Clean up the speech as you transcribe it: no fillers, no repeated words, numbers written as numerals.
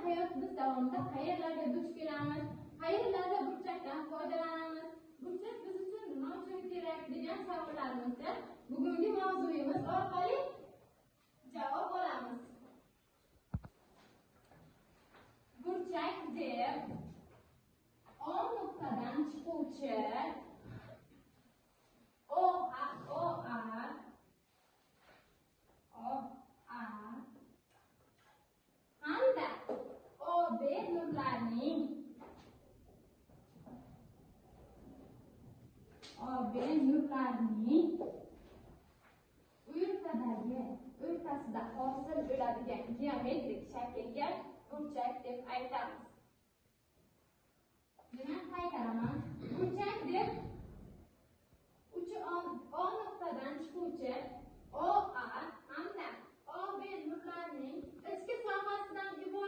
hayotimiz davomida qayerlarga duch kelamiz, qayerlarda burchakdan foydalanamiz, burchak biz uchun nima uchun kerak degan savollarimizni bugungi mavzuyimiz orqali javob olamiz. Burchak deb O nuqtadan chiquvchi OA hamda OB nurlarining o'rtasida hosil bo'ladigan geometrik shaklga burchak deb aytamiz. Demak, qaytaraman. Burchak deb uchi O nuqtadan chiquvchi OA hamda OB nurlarining ichki sohasidan iborat